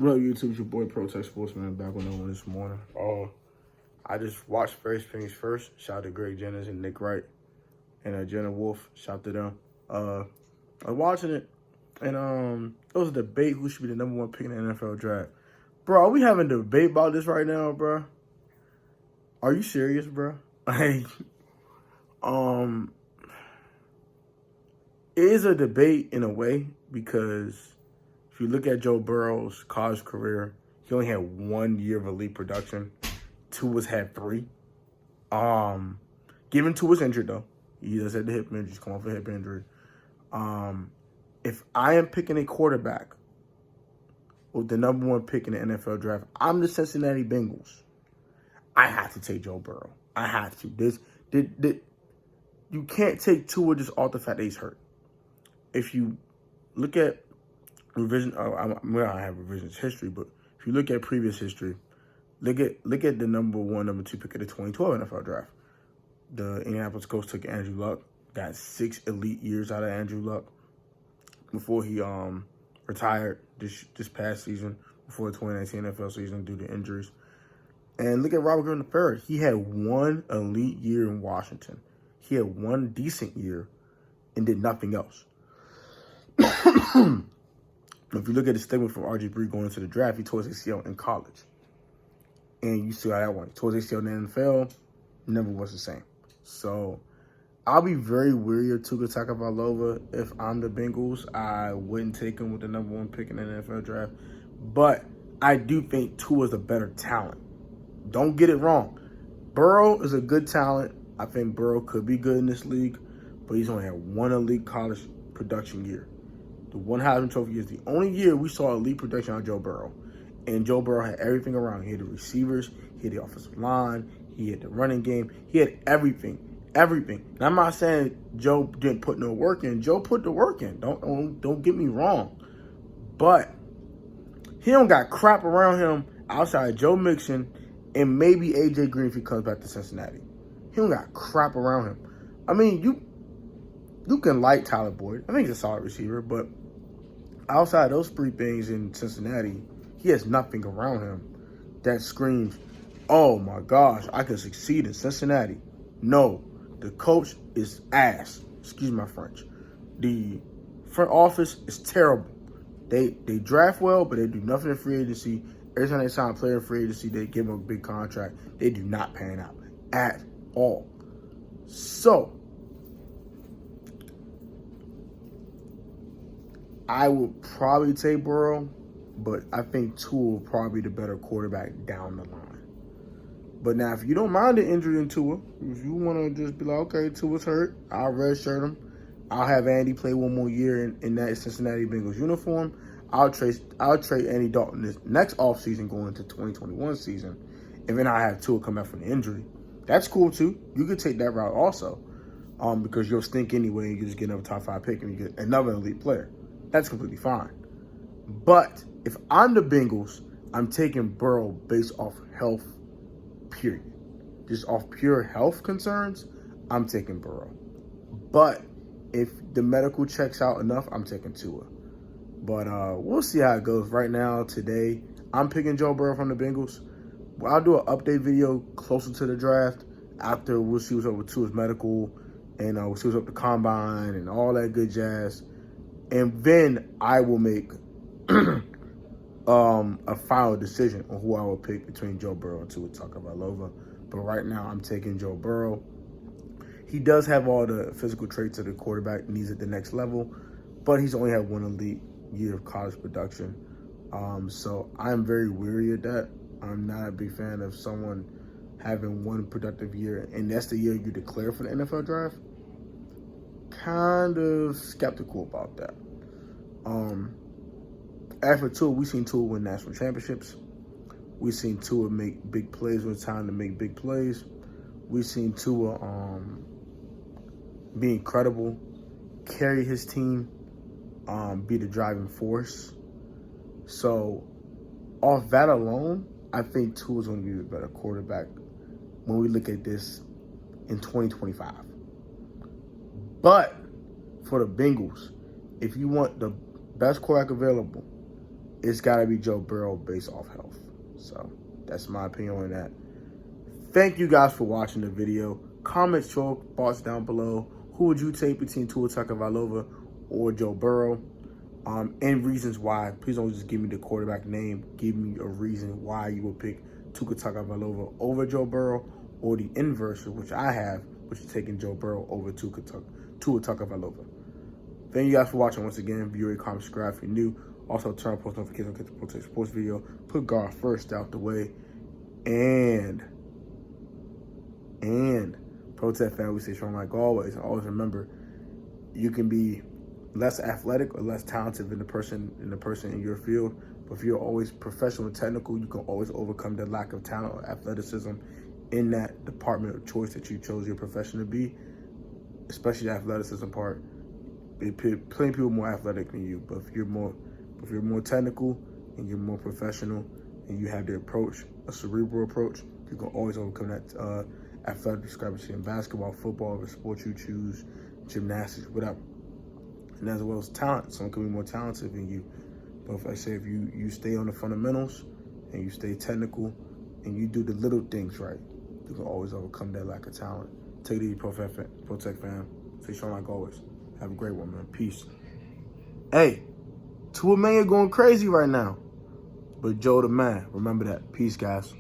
What up, YouTube? It's your boy Protect Sportsman back on the one this morning. I just watched First Things First. Shout out to Greg Jennings and Nick Wright and Jenna Wolf. Shout out to them. I was watching it, and there was a debate who should be the number 1 pick in the NFL draft. Bro, are we having a debate about this right now, bro? Are you serious, bro? Like, it is a debate in a way because if you look at Joe Burrow's college career, he only had 1 year of elite production. Tua's had 3. Given Tua's injured though, he does have the hip injury. He's come off a hip injury. If I am picking a quarterback with the number 1 pick in the NFL draft, I'm the Cincinnati Bengals. I have to take Joe Burrow. I have to. You can't take Tua just off the fact that he's hurt. If you look at revision, I have revisionist history, but if you look at previous history, look at the number 1, number 2 pick of the 2012 NFL draft. The Indianapolis Colts took Andrew Luck, got 6 elite years out of Andrew Luck before he retired this past season, before the 2019 NFL season due to injuries. And look at Robert Griffin III. He had 1 elite year in Washington. He had 1 decent year and did nothing else. If you look at the statement from RG3 going into the draft, he tore his ACL in college. And you see how that went. He tore his ACL in the NFL, never was the same. So I'll be very weary of Tua Tagovailoa. If I'm the Bengals, I wouldn't take him with the number 1 pick in the NFL draft. But I do think Tua is a better talent. Don't get it wrong. Burrow is a good talent. I think Burrow could be good in this league, but he's only had 1 elite college production year. The 1 Heisman Trophy is the only year we saw elite production on Joe Burrow. And Joe Burrow had everything around. He had the receivers, he had the offensive line, he had the running game, he had everything. Everything. And I'm not saying Joe didn't put no work in. Joe put the work in. Don't get me wrong. But he don't got crap around him outside Joe Mixon and maybe AJ Green if he comes back to Cincinnati. He don't got crap around him. I mean, you can like Tyler Boyd. I think he's a solid receiver, but outside those 3 things in Cincinnati, he has nothing around him that screams, oh my gosh, I can succeed in Cincinnati. No, the coach is ass. Excuse my French. The front office is terrible. They draft well, but they do nothing in free agency. Every time they sign a player in free agency, they give him a big contract. They do not pan out at all. So I would probably take Burrow, but I think Tua will probably be the better quarterback down the line. But now, if you don't mind the injury in Tua, if you want to just be like, okay, Tua's hurt, I'll redshirt him. I'll have Andy play 1 more year in that Cincinnati Bengals uniform. I'll trade Andy Dalton this next offseason going into 2021 season. And then I have Tua come back from the injury. That's cool, too. You could take that route also because you'll stink anyway and you just get another top 5 pick and you get another elite player. That's completely fine. But if I'm the Bengals, I'm taking Burrow based off health, period. Just off pure health concerns, I'm taking Burrow. But if the medical checks out enough, I'm taking Tua. But we'll see how it goes. Right now, today, I'm picking Joe Burrow from the Bengals. I'll do an update video closer to the draft. After we'll see what's up with Tua's medical and we'll see what's up with the combine and all that good jazz. And then I will make a final decision on who I will pick between Joe Burrow and Tua Tagovailoa. But right now, I'm taking Joe Burrow. He does have all the physical traits of the quarterback needs at the next level, but he's only had 1 elite year of college production. So I'm very weary of that. I'm not a big fan of someone having 1 productive year, and that's the year you declare for the NFL draft. Kind of skeptical about that. As for Tua, we've seen Tua win national championships. We've seen Tua make big plays when it's time to make big plays. We've seen Tua be incredible, carry his team, be the driving force. So off that alone, I think Tua is going to be a better quarterback when we look at this in 2025. But for the Bengals, if you want the best quarterback available it's got to be Joe Burrow based off health. So that's my opinion on that. Thank you guys for watching the video. Comment your thoughts down below. Who would you take between Tua Tagovailoa or Joe Burrow? And reasons why. Please don't just give me the quarterback name. Give me a reason why you would pick Tua Tagovailoa over Joe Burrow, or the inverse, which I have, which is taking Joe Burrow over Tua Tagovailoa. Thank you guys for watching once again. View, comment, subscribe if you're new. Also, turn on post notifications to get the Protect Sports video. Put God first out the way. And Protect family, stay strong like always. And always remember, you can be less athletic or less talented than the person in your field. But if you're always professional and technical, you can always overcome the lack of talent or athleticism in that department of choice that you chose your profession to be, especially the athleticism part. Plenty of people more athletic than you, but if you're more technical and you're more professional and you have the approach, a cerebral approach, you can always overcome that athletic discrepancy in basketball, football, the sport you choose, gymnastics, whatever. And as well as talent, someone can be more talented than you. But if I say if you stay on the fundamentals and you stay technical and you do the little things right, you can always overcome that lack of talent. Take it easy, Protect fam. Stay strong like always. Have a great one, man. Peace. Hey, Tua Mania going crazy right now. But Joe the man. Remember that. Peace, guys.